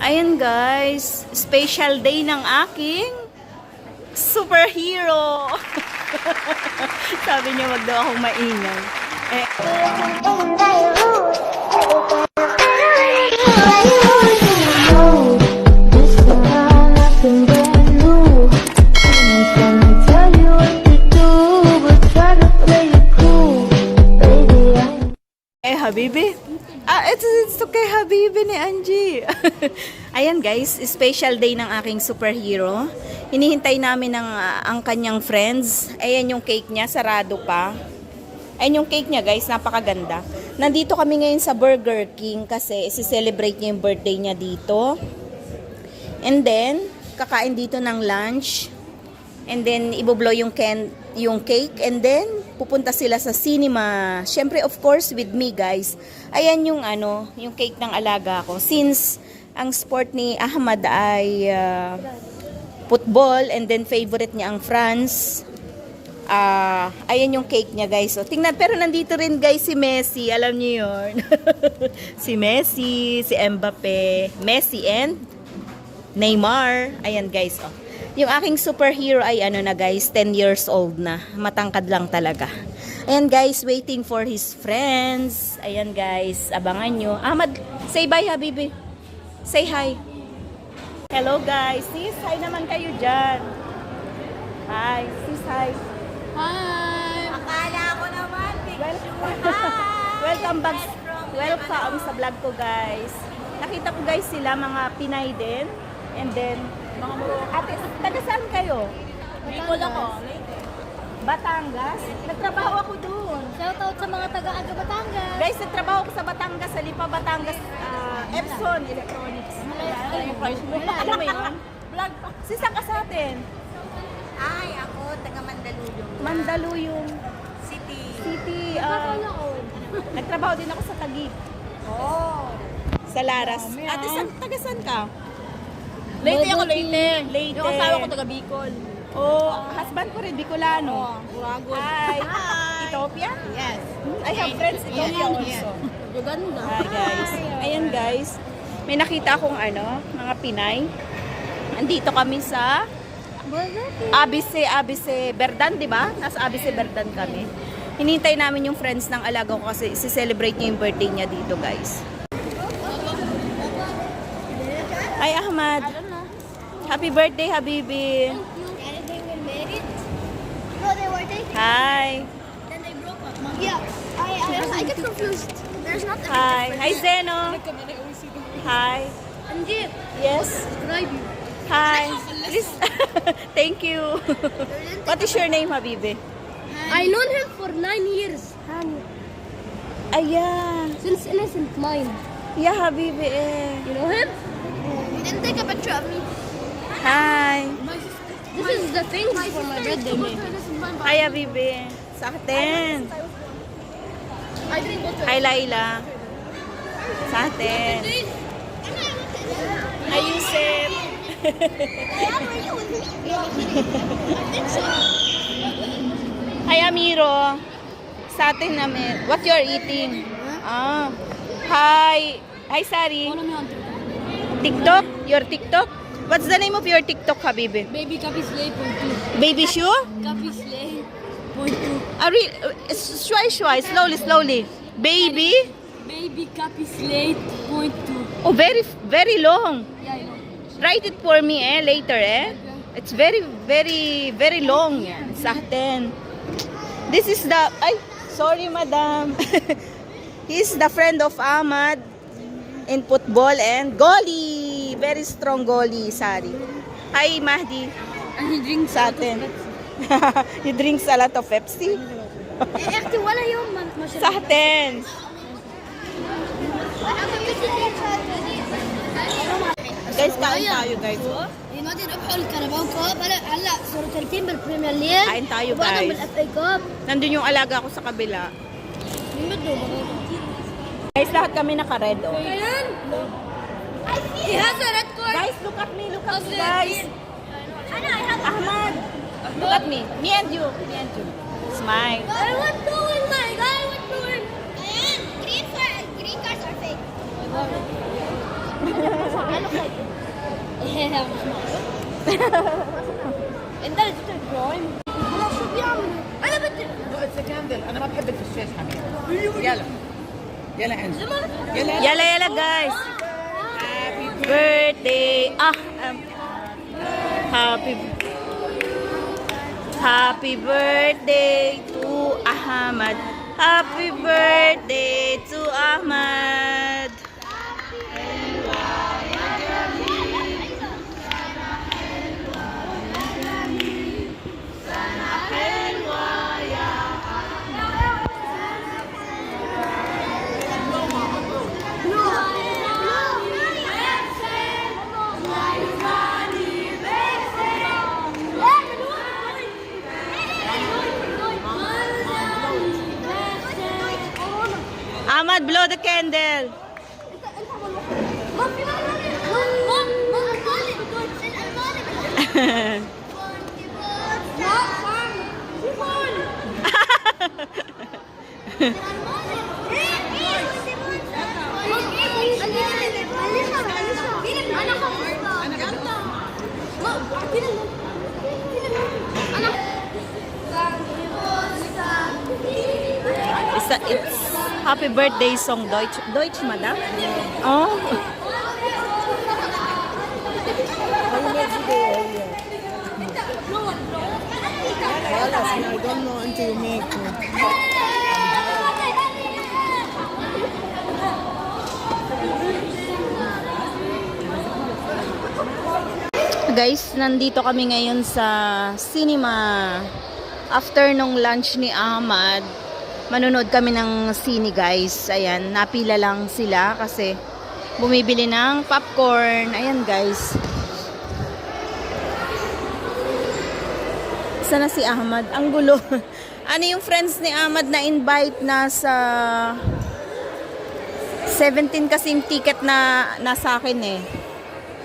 Ayan guys, special day ng aking superhero. Sabi niya wag daw akong maingay. Habibi. It's okay, Habibi ni Angie. Ayan guys, special day ng aking superhero. Hinihintay namin ang kanyang friends. Ayan yung cake niya, sarado pa. Ayan yung cake niya guys, napakaganda. Nandito kami ngayon sa Burger King kasi isi-celebrate niya yung birthday niya dito. And then, kakain dito ng lunch. And then, iboblow yung cake. And then, pupunta sila sa cinema. Syempre, of course, with me, guys. Ayan yung yung cake ng alaga ko. Since ang sport ni Ahmad ay football and then favorite niya ang France. Ayan yung cake niya, guys. So, tingnan, pero nandito rin, guys, si Messi. Alam niyo yun. Si Messi, si Mbappe, Messi and Neymar. Ayan, guys. Oh. Yung aking superhero ay na guys, 10 years old na. Matangkad lang talaga. Ayan guys, waiting for his friends. Ayan guys, abangan nyo. Ahmad, say bye Habibi. Say hi. Hello guys. Sis, hi naman kayo dyan. Hi. Sis, hi. Hi! Akala ko naman, Welcome back. Welcome sa vlog ko guys. Nakita ko guys sila, mga Pinay din. And then, mga ate, taga saan kayo? Bicol ako. Batangas? Nagtrabaho ako doon. Shoutout sa mga taga-aga Batangas. Guys, nagtrabaho ako sa Batangas, sa Lipa, Batangas, Epson Electronics. Alam mo yun? Vlog pa. Sisang ka sa atin? Ay, ako taga Mandaluyong. Mandaluyong City. Nagtrabaho din ako sa Taguig. Oh. Sa Laras. Ate, taga saan ka? Leyte ako, Leyte. Leyte. Yung asawa ko taga Bicol. Oh, husband ko rin, Bicolano. Uragon. Hi. Ethiopia? Yes. I have friends Ethiopia also. Uganda. Hi guys. Ayan guys. May nakita akong mga Pinay. Andito kami sa ABC Berdan, di ba? Nasa ABC Berdan kami. Hinintay namin yung friends ng alaga ko kasi si-celebrate niya yung birthday niya dito guys. Hi Ahmad. Happy birthday Habibi. No, they were dating. Hi. Then they broke up. Yeah. I get confused. There's not Hi. Hi Zeno. Hi. Angie, Yes. subscribe you. Hi. Please. Thank you. What is your name Habibi? I known him for 9 years. Ayan. Since innocent mind. Yeah Habibi eh. You know him? You didn't take a picture of me. Hi. This is the thing for my birthday. Hi Habibi. Sa atin. I didn't go to Hi Laila. Sa atin. Hi Yusef. Hi Amiro. Sa atin namin. What you're eating? Hi. Hi Sari. TikTok? Your TikTok? What's the name of your TikTok, Habibi? Baby Kapi Slay .2. Baby shoe? Kapi Slay Shwai, slowly. Baby? Baby Kapi Slay .2. Oh, very, very long. Yeah, I know. Write it for me, later, It's very, very, very long. Sa atin. This is the, sorry, madam. He's the friend of Ahmad in football and goalie. Very strong goalie, Sari. Hi, Mahdi. And he drinks Sa atin. He drinks a lot of Pepsi. actually, wala yung Sa atin. Guys, kain tayo, guys. ينادي ربحوا الكاراباو كاب هلا صاروا ثالثين بالبريمير ليج Kain tayo, وبعدهم guys. بالاف اي كاب Nandun yung alaga ko sa kabila. مين بده Guys, lahat kami naka-red, oh. كيان he has a red card Guys, look at me, guys. Ahmad, look at me. Me and you. Smile. I want to win my guy. I want to win. Green cards are fake. انت اللي جبت البرايم خلاص شو بيعمل انا بدي اتس كاندل انا ما بحب الفشاش حبيبي يلا يلا انجي يلا Yala yala guys. Birthday. Happy birthday to Ahmad. Happy birthday to Ahmad. Ahmad, blow the candle. It's happy birthday song Deutsch. Deutsch, madam? Oh. I don't know until you make Guys, nandito kami ngayon sa cinema. After nung lunch ni Ahmad, manonood kami ng sine guys. Ayan, napila lang sila kasi bumibili ng popcorn. Ayan guys. Sana si Ahmad? Ang gulo. Ano yung friends ni Ahmad na invite na sa 17 kasing ticket na nasa akin eh.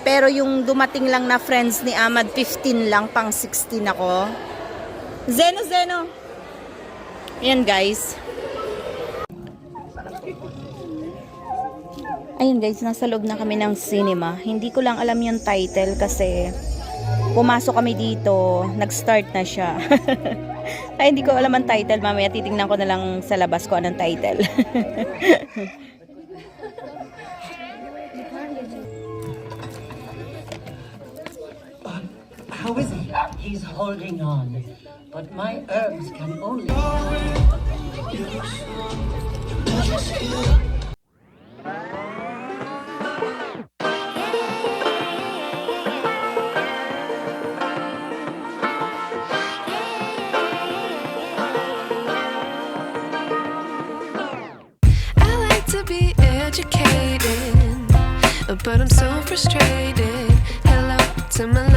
Pero yung dumating lang na friends ni Ahmad 15 lang, pang 16 ako. Zeno. Ayan guys. Ayun guys, nasa loob na kami ng cinema. Hindi ko lang alam yung title kasi pumasok kami dito, nag-start na siya. Ay, hindi ko alam ang title. Mamaya titingnan ko na lang sa labas ko anong title. How is he? He's holding on. But my herbs can only... I like to be educated, but I'm so frustrated. Hello to my